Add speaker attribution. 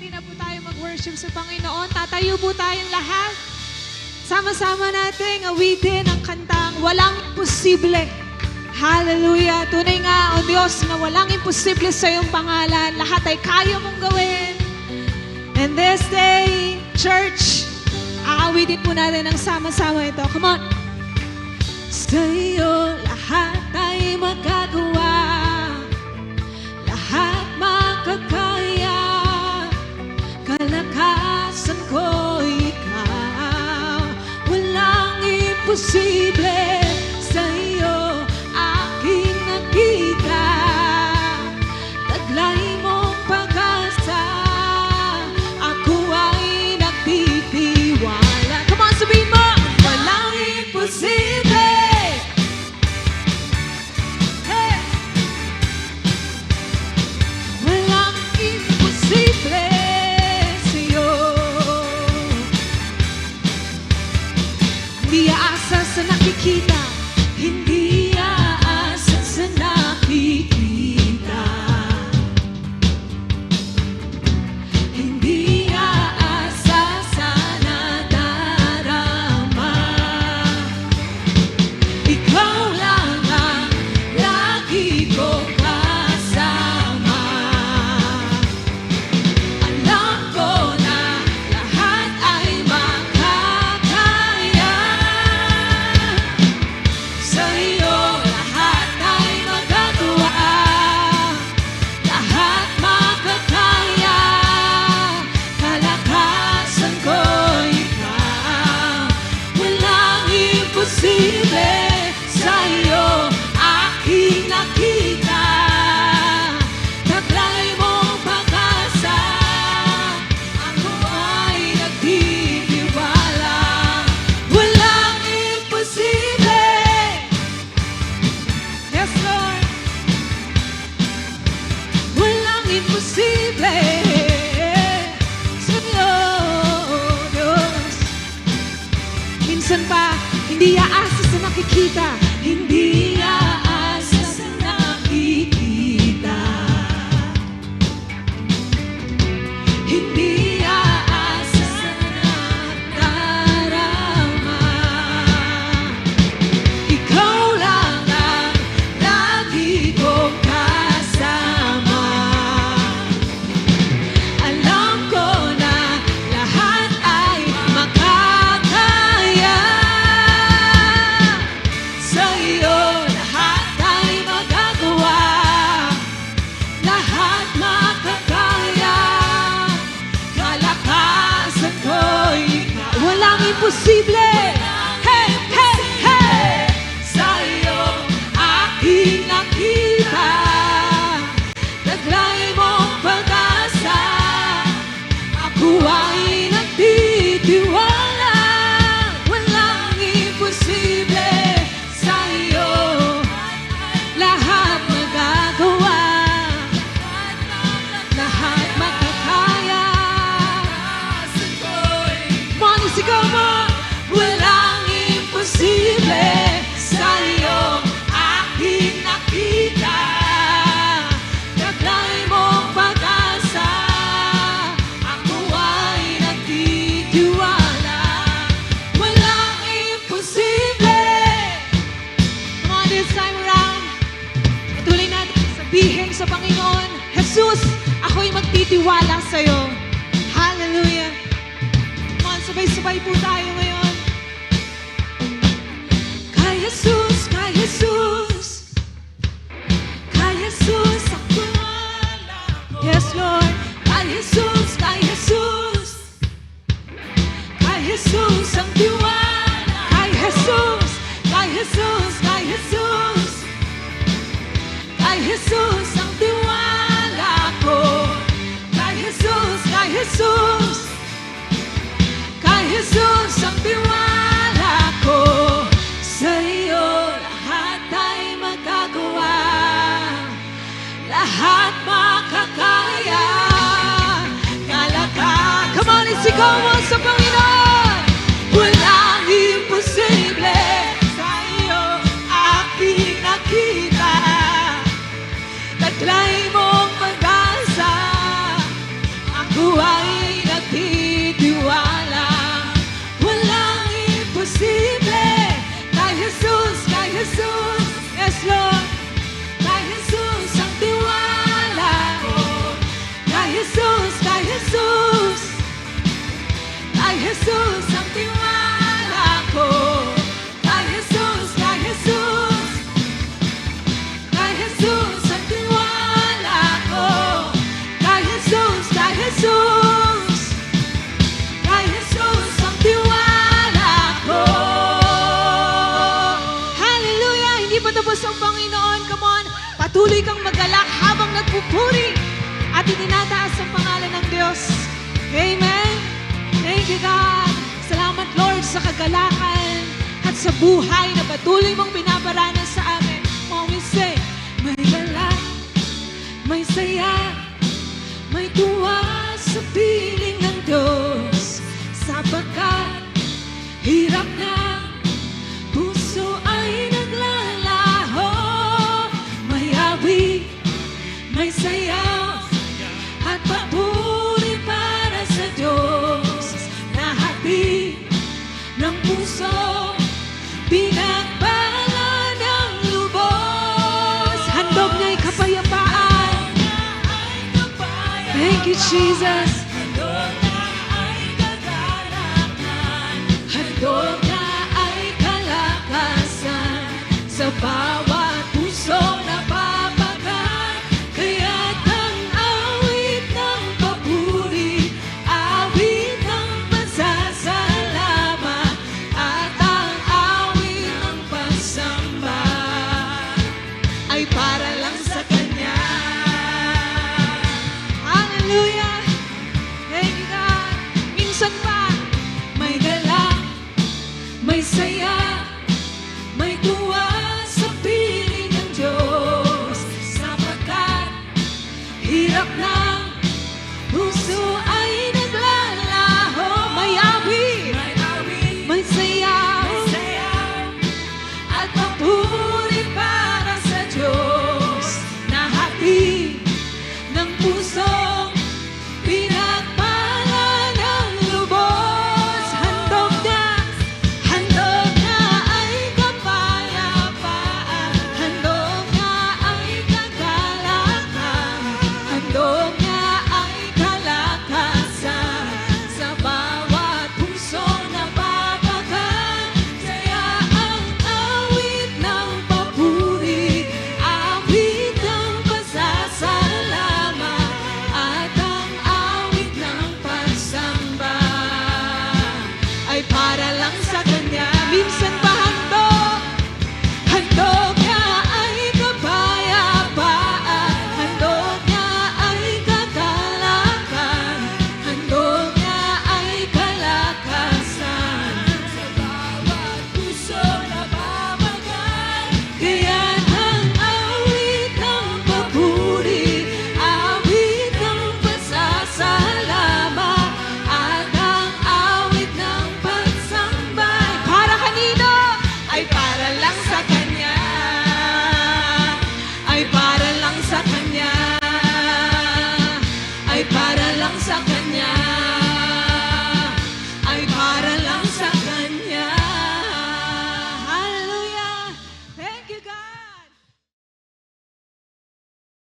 Speaker 1: ready na po tayo mag-worship sa Panginoon. Tatayo po tayong lahat. Sama-sama nating awitin ang kantang Walang Imposible. Hallelujah! Tunay nga, O Diyos, na walang imposible sa iyong pangalan. Lahat ay kaya mong gawin. And this day, church, aawitin po natin ang sama-sama ito. Come on! Sa iyo lahat ay magagawa, lahat makakaya, kalakasan ko ikaw, walang imposible. Sa iyo aking nakita, taglay mong pag-asa, ako ay nagtitiwala. Come on, sabihin mo! Walang imposible. Hindi aasa sa nakikita, hindi aasa sa nakikita, hindi aasa sa nadarama. Ikaw lang ang lagi kong kasama. Alam ko na lahat ay makakaya. Sa iyo lahat ay magagawa, lahat makakaya, kalakasan ko ikaw, walang imposible. Sa iyo aking nakita, taglay mong pag-asa, ako ay nagtitiwala. Walang imposible. Yes, Lord. Walang imposible sa iyo, Diyos. Minsan pa, hindi aasa sa nakikita, hindi aasa sa nakikita, hindi aasa sa nadarama. Ikaw lang ang lagi kong kasama. Alam ko na lahat ay makakaya. Sa iyo lahat ay magagawa, lahat makakaya, kalakasan ko ikaw, walang imposible. Hey, hey, hey! Sa iyo aking nakita, taglay mong pag-asa, ako ay nagtitiwala. Walang imposible. Sa iyo lahat magagawa, lahat makakaya. Money, sigaw mo! Walang imposible. Sa iyo aking nakita, taglay mong pag-asa, ako ay nagtitiwala. Walang imposible. Come on, this time around, patuloy natin sabihin sa Panginoon, Jesus, ako'y magtitiwala sa'yo. Hallelujah. Come on, sabay-sabay po tayo ngayon. Kay Jesus, kay Jesus, kay Jesus ang tiwala ko. Yes, Lord. Kay Jesus, kay Jesus, kay Jesus ang tiwala. Kay Jesus, kay Jesus, kay Jesus, kay Jesus ang tiwala ko. Kay Jesus, kay Jesus, kay Jesus ang tiwala ko. Sa iyo lahat ay magagawa, lahat makakaya, kalakasan. Come on, isigaw mo sa Panginoon. Walang imposible. Sa iyo aking nakita, taglay mong pag-asa, ako ay Jesus ang tiwala ko. Kay Jesus, kay Jesus. Kay Jesus ang tiwala ko. Kay Jesus, kay Jesus. Kay Jesus ang tiwala ko. Hallelujah! Hindi pa tapos ang Panginoon. Come on! Patuloy kang magalak habang nagpupuri at itinataas ang pangalan ng Diyos. Amen! Thank you, God! Salamat, Lord, sa kagalakan at sa buhay na patuloy mong pinaparanas sa amin. Come on, we say, may galak, may saya, may tuwa sa piling ng Diyos. Sapagkat hirap na puso ay naglalaho. May awit, may sayaw, at papuri para sa Diyos. Na hati ng puso, pinagpala ng lubos. Handog niya'y kapayapaan. Thank you, Jesus. Handog